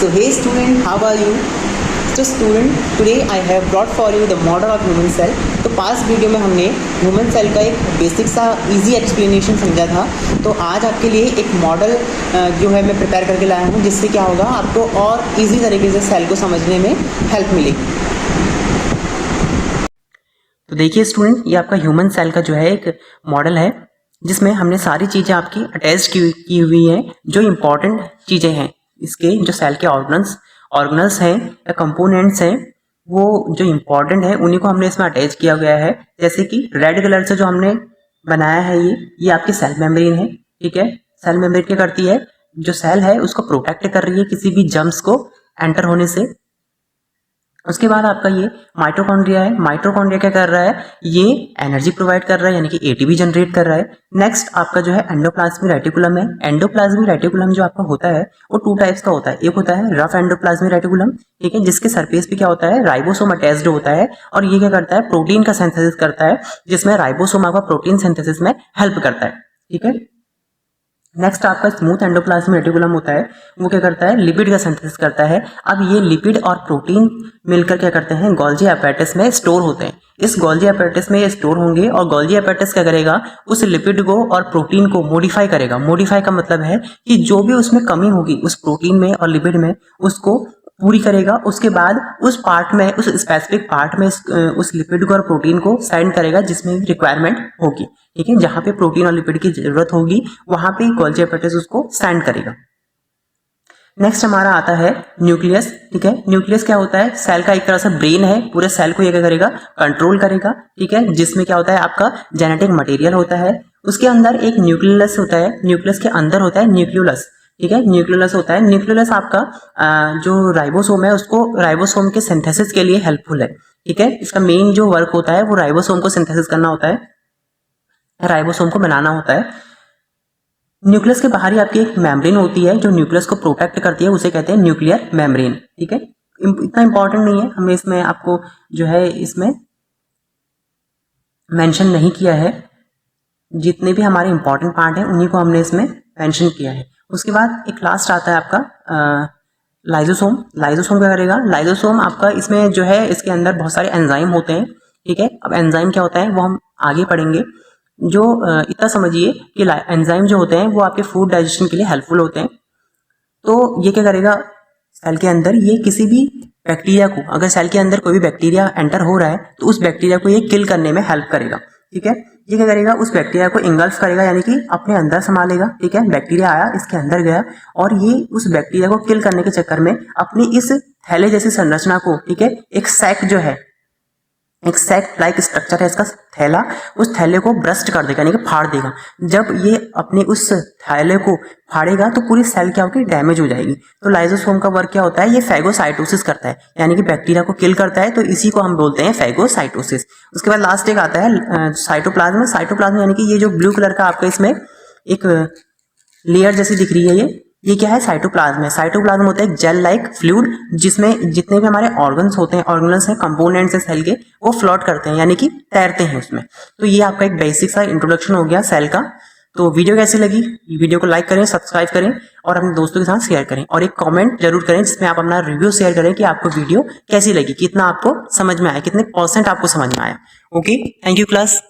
So hey student, how are you? So student, today I have brought for you the model of human cell. तो पास video में हमने human cell का एक basic सा easy explanation समझा था। तो आज आपके लिए एक मॉडल जो है मैं प्रिपेयर करके लाया हूँ, जिससे क्या होगा आपको और इजी तरीके से सेल को समझने में हेल्प मिलेगी। तो देखिए स्टूडेंट, ये आपका ह्यूमन सेल का जो है एक मॉडल है, जिसमें हमने सारी चीज़ें आपकी अटैच की हुई हैं। जो इम्पॉर्टेंट चीज़ें हैं इसके, जो सेल के ऑर्गनल्स हैं या कंपोनेंट्स हैं, वो जो इम्पॉर्टेंट है उन्हीं को हमने इसमें अटैच किया गया है। जैसे कि रेड कलर से जो हमने बनाया है ये आपकी सेल मेम्ब्रेन है। ठीक है, सेल मेम्ब्रेन क्या करती है, जो सेल है उसको प्रोटेक्ट कर रही है किसी भी जर्म्स को एंटर होने से। उसके बाद आपका ये माइटोकॉन्ड्रिया है। माइटोकॉन्ड्रिया क्या कर रहा है, ये एनर्जी प्रोवाइड कर रहा है, यानी कि एटीपी जनरेट कर रहा है। नेक्स्ट आपका जो है एंडोप्लाज्मिक रेटिकुलम है। एंडोप्लाज्मिक रेटिकुलम जो आपका होता है वो टू टाइप्स का होता है। एक होता है रफ एंडोप्लाज्मिक रेटिकुलम, ठीक है, जिसके सरफेस पे क्या होता है, राइबोसोम अटैच्ड होता है, और ये क्या करता है, प्रोटीन का सिंथेसिस करता है, जिसमें राइबोसोम आपका प्रोटीन सिंथेसिस में हेल्प करता है। ठीक है, नेक्स्ट आपका स्मूथ एंडोप्लाज्मिक रेटिकुलम होता है, वो क्या करता है, लिपिड का सिंथेसिस करता है। अब ये लिपिड और प्रोटीन मिलकर क्या करते हैं, गोल्जी एपेरेटस में स्टोर होते हैं। इस गोल्जी एपेरेटस में ये स्टोर होंगे, और गोल्जी एपेरेटस क्या करेगा, उस लिपिड को और प्रोटीन को मॉडिफाई करेगा। मॉडिफाई का मतलब है कि जो भी उसमें कमी होगी उस प्रोटीन में और लिपिड में, उसको पूरी करेगा। उसके बाद उस पार्ट में, उस स्पेसिफिक पार्ट में उस लिपिड को और प्रोटीन को सेंड करेगा जिसमें रिक्वायरमेंट होगी। ठीक है, जहां पे प्रोटीन और लिपिड की जरूरत होगी वहां पे गोल्जी एपेरेटस उसको सेंड करेगा। नेक्स्ट हमारा आता है न्यूक्लियस। ठीक है, न्यूक्लियस क्या होता है, सेल का एक तरह से ब्रेन है, पूरे सेल को ये क्या करेगा, कंट्रोल करेगा। ठीक है, जिसमें क्या होता है, आपका जेनेटिक मटेरियल होता है। उसके अंदर एक न्यूक्लियस होता है, न्यूक्लियस के अंदर होता है न्यूक्लियोलस। ठीक है, न्यूक्लियोलस होता है। न्यूक्लियोलस आपका जो राइबोसोम है उसको राइबोसोम के सिंथेसिस के लिए हेल्पफुल है। ठीक है, इसका मेन जो वर्क होता है वो राइबोसोम को सिंथेसिस करना होता है, राइबोसोम को बनाना होता है। न्यूक्लियस के बाहर ही आपकी एक मेम्ब्रेन होती है जो न्यूक्लियस को प्रोटेक्ट करती है, उसे कहते हैं न्यूक्लियर मेम्ब्रेन। ठीक है, इतना इंपॉर्टेंट नहीं है, हमने इसमें आपको जो है इसमें मेंशन नहीं किया है। जितने भी हमारे इंपॉर्टेंट पार्ट हैं उन्हीं को हमने इसमें मेंशन किया है। उसके बाद एक लास्ट आता है आपका लाइजोसोम। लाइजोसोम क्या करेगा, लाइजोसोम आपका इसमें जो है इसके अंदर बहुत सारे एंजाइम होते हैं। ठीक है, अब एंजाइम क्या होता है वो हम आगे पढ़ेंगे। जो इतना समझिए कि एंजाइम जो होते हैं वो आपके फूड डाइजेशन के लिए हेल्पफुल होते हैं। तो ये क्या करेगा, सेल के अंदर ये किसी भी बैक्टीरिया को, अगर सेल के अंदर कोई भी बैक्टीरिया एंटर हो रहा है तो उस बैक्टीरिया को ये किल करने में हेल्प करेगा। ठीक है, ये क्या करेगा, उस बैक्टीरिया को इंगल्फ करेगा, यानी कि अपने अंदर संभालेगा। ठीक है, बैक्टीरिया आया, इसके अंदर गया, और ये उस बैक्टीरिया को किल करने के चक्कर में अपनी इस थैले जैसी संरचना को, ठीक है, एक सैक जो है, एक सैक लाइक स्ट्रक्चर है इसका थैला, उस थैले को ब्रस्ट कर देगा, यानी कि फाड़ देगा। जब ये अपने उस थैले को फाड़ेगा तो पूरी सेल क्या होगी, डैमेज हो जाएगी। तो लाइजोसोम का वर्क क्या होता है, ये फैगोसाइटोसिस करता है, यानी कि बैक्टीरिया को किल करता है, तो इसी को हम बोलते हैं फैगोसाइटोसिस। उसके बाद लास्ट एक आता है साइटोप्लाज्म। साइटोप्लाज्म यानी कि ये जो ब्लू कलर का आपका इसमें एक लेयर जैसी दिख रही है, ये क्या है, साइटोप्लाज्म है। साइटोप्लाज्म होता है एक जेल लाइक फ्लूइड, जिसमें जितने भी हमारे ऑर्गन्स होते हैं, ऑर्गन्स हैं, कंपोनेंट्स हैं सेल के, वो फ्लोट करते हैं, यानी कि तैरते हैं उसमें। तो ये आपका एक बेसिक सा इंट्रोडक्शन हो गया सेल का। तो वीडियो कैसी लगी, वीडियो को लाइक करें, सब्सक्राइब करें, और अपने दोस्तों के साथ शेयर करें, और एक कमेंट जरूर करें जिसमें आप अपना रिव्यू शेयर करें कि आपको वीडियो कैसी लगी, कितना आपको समझ में आया, कितने % आपको समझ में आया। Okay, thank you class.